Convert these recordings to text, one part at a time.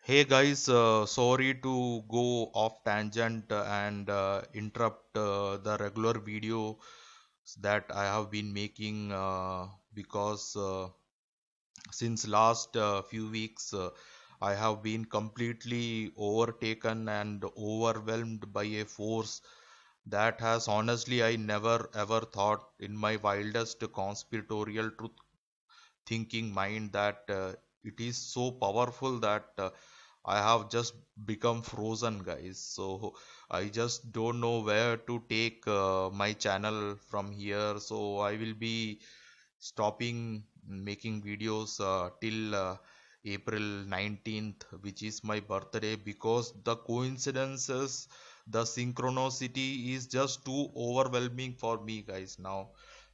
Hey guys, sorry to go off tangent and interrupt the regular video that I have been making because since last few weeks I have been completely overtaken and overwhelmed by a force that has honestly I never ever thought in my wildest conspiratorial truth thinking mind that it is so powerful that I have just become frozen, guys. So I just don't know where to take my channel from here. So I will be stopping making videos till April 19th, which is my birthday, because the coincidences, the synchronicity is just too overwhelming for me, guys, now.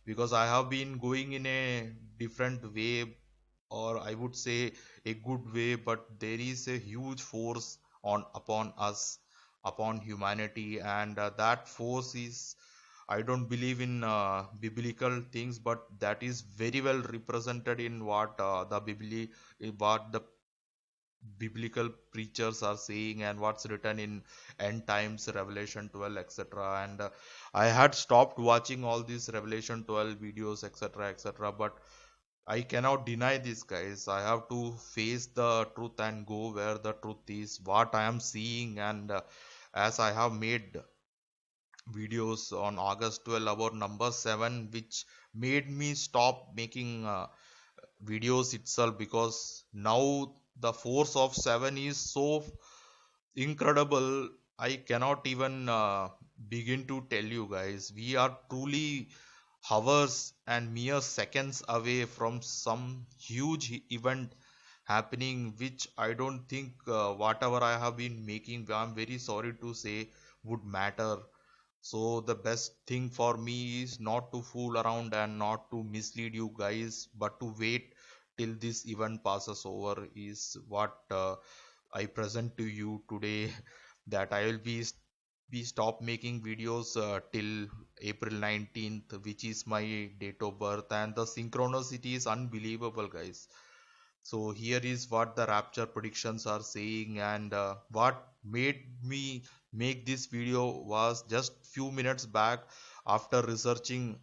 Because I have been going in a different way, or I would say a good way, but there is a huge force on upon us, upon humanity, and that force is, I don't believe in biblical things, but that is very well represented in what the biblical preachers are saying and what's written in end times, Revelation 12, etc. And I had stopped watching all these Revelation 12 videos, etc., etc. But I cannot deny this, guys. I have to face the truth and go where the truth is, what I am seeing, and as I have made videos on August 12 about number 7, which made me stop making videos itself, because now the force of 7 is so incredible. I cannot even begin to tell you, guys. We are truly hours and mere seconds away from some huge event happening, which I don't think whatever I have been making, I'm very sorry to say, would matter. So the best thing for me is not to fool around and not to mislead you guys, but to wait till this event passes over is what I present to you today. That I will be stop making videos till April 19th, which is my date of birth, and the synchronicity is unbelievable, guys. So here is what the rapture predictions are saying, and what made me make this video was just few minutes back after researching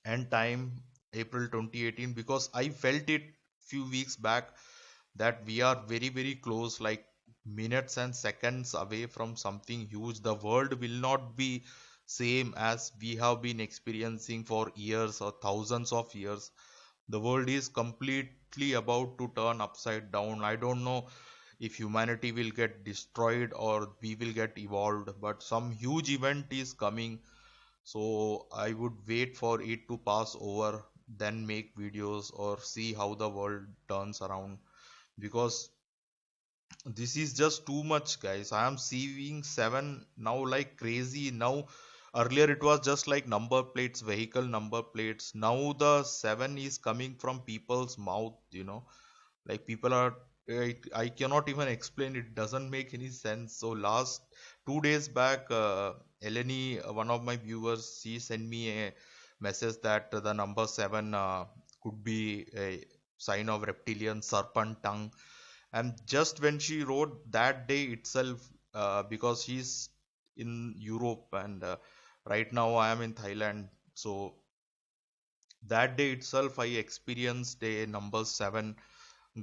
end time April 2018, because I felt it few weeks back that we are very very close, like minutes and seconds away from something huge. The world will not be same as we have been experiencing for years or thousands of years. The world is completely about to turn upside down. I don't know if humanity will get destroyed or we will get evolved, but some huge event is coming. So I would wait for it to pass over, then make videos or see how the world turns around, because this is just too much, guys. I am seeing 7 now like crazy now. Earlier it was just like number plates, vehicle number plates. Now the 7 is coming from people's mouth, like people are, I cannot even explain. It doesn't make any sense. So last 2 days back, Eleni, one of my viewers, she sent me a message that the number 7 could be a sign of reptilian serpent tongue. And just when she wrote that day itself, because she's in Europe, and right now I am in Thailand. So that day itself I experienced a number 7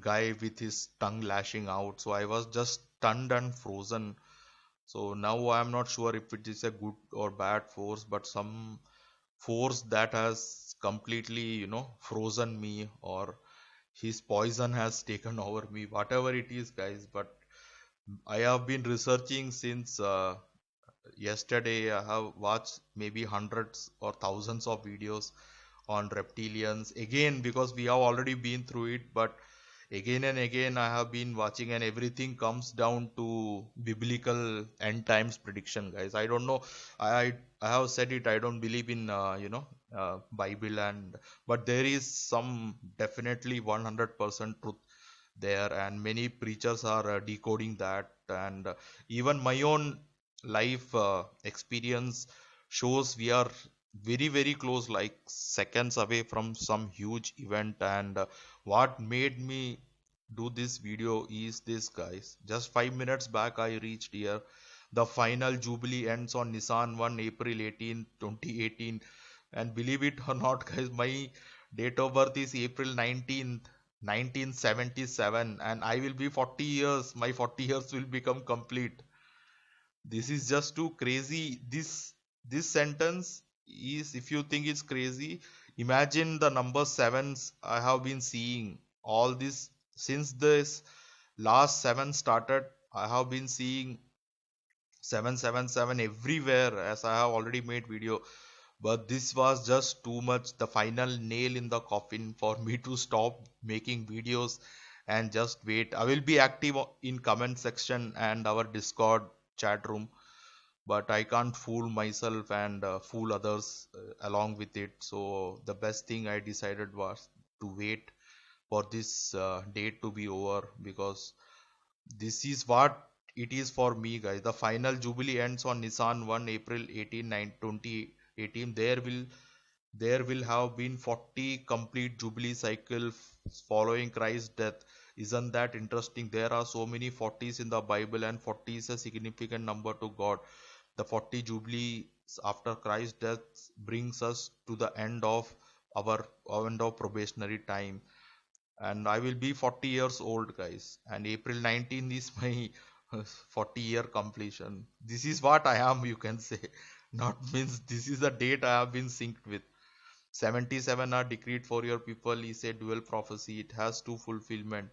guy with his tongue lashing out. So I was just stunned and frozen. So now I am not sure if it is a good or bad force, but some force that has completely, frozen me, or his poison has taken over me, whatever it is, guys. But I have been researching since yesterday. I have watched maybe hundreds or thousands of videos on reptilians again, because we have already been through it. But again and again I have been watching, and everything comes down to biblical end times prediction, guys. I don't know. I have said it. I don't believe in Bible, and but there is some definitely 100% truth there, and many preachers are decoding that. And even my own life experience shows we are very very close, like seconds away from some huge event. And what made me do this video is this, guys. Just 5 minutes back, I reached here. The final Jubilee ends on Nissan 1 April 18, 2018. And believe it or not, guys, my date of birth is April 19th, 1977. And I will be 40 years. My 40 years will become complete. This is just too crazy. This sentence is, if you think it's crazy, imagine the number sevens I have been seeing all this since this last seven started. I have been seeing 777 everywhere, as I have already made video. But this was just too much, the final nail in the coffin for me to stop making videos and just wait. I will be active in comment section and our Discord chat room, but I can't fool myself and fool others along with it. So the best thing I decided was to wait for this date to be over, because this is what it is for me, guys. The final Jubilee ends on Nissan 1 April 18, 2018. There will have been 40 complete Jubilee cycle following Christ's death. Isn't that interesting? There are so many 40s in the Bible, and 40 is a significant number to God. The 40 Jubilees after Christ's death brings us to the our end of probationary time. And I will be 40 years old, guys. And April 19th is my 40-year completion. This is what I am, you can say. Not means this is the date I have been synced with. 77 are decreed for your people is a dual prophecy. It has two fulfillment.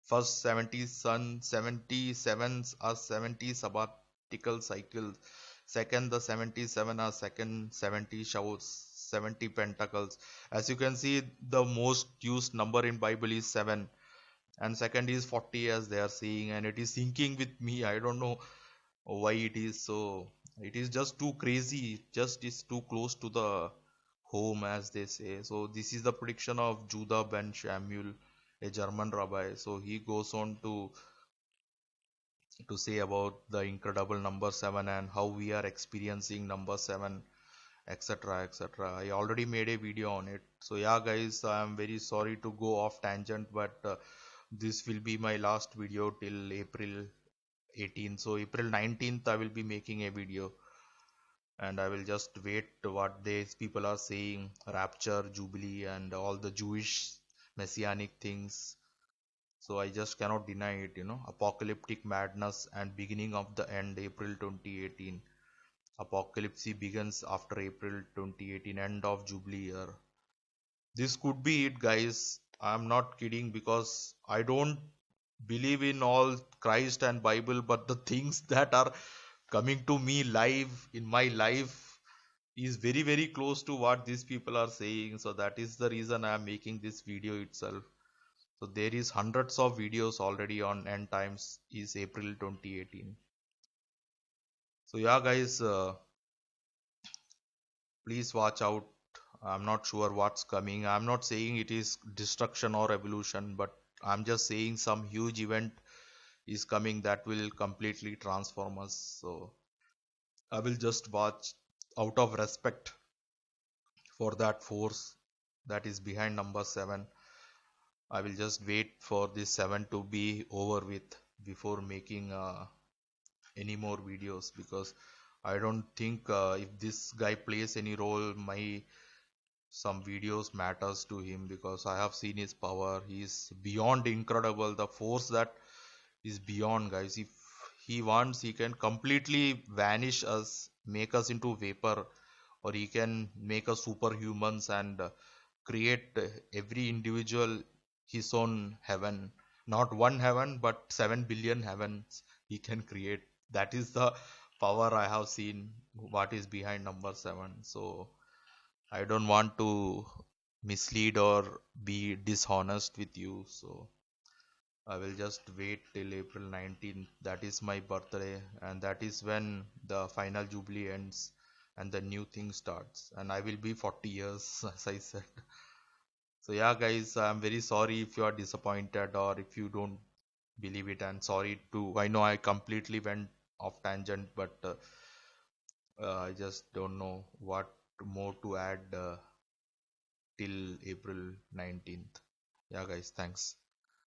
First 77s are 70 sabbatical cycles. Second, the 77 are second 70 showers, 70 pentacles. As you can see, the most used number in Bible is 7. And second is 40, as they are saying. And it is syncing with me. I don't know why it is so. It is just too crazy. It just is too close to the home, as they say. So this is the prediction of Judah ben Shamuel, a German rabbi. So he goes on to say about the incredible number 7 and how we are experiencing number 7, etc, etc. I already made a video on it. So yeah, guys, I am very sorry to go off tangent, but this will be my last video till April 18th. So April 19th I will be making a video, and I will just wait what these people are saying, rapture, jubilee, and all the Jewish messianic things. So I just cannot deny it. Apocalyptic madness and beginning of the end, April 2018. Apocalypse begins after April 2018, end of Jubilee year. This could be it, guys. I'm not kidding, because I don't believe in all Christ and Bible, but the things that are coming to me live in my life is very very close to what these people are saying. So that is the reason I am making this video itself. So there is hundreds of videos already on end times is April 2018. So yeah, guys, please watch out. I'm not sure what's coming. I'm not saying it is destruction or evolution, but I'm just saying some huge event is coming that will completely transform us. So I will just watch out of respect for that force that is behind number 7. I will just wait for this 7 to be over with before making any more videos, because I don't think if this guy plays any role, my some videos matters to him, because I have seen his power. He's beyond incredible. The force that is beyond, guys. If he wants, he can completely vanish us, make us into vapor, or he can make us superhumans and create every individual his own heaven. Not one heaven, but 7 billion heavens he can create. That is the power I have seen, what is behind number 7. So I don't want to mislead or be dishonest with you. So I will just wait till April 19th. That is my birthday, and that is when the final Jubilee ends and the new thing starts. And I will be 40 years, as I said. So, yeah, guys, I'm very sorry if you are disappointed or if you don't believe it. And sorry to, I know I completely went off tangent, but I just don't know what more to add till April 19th. Yeah, guys, thanks.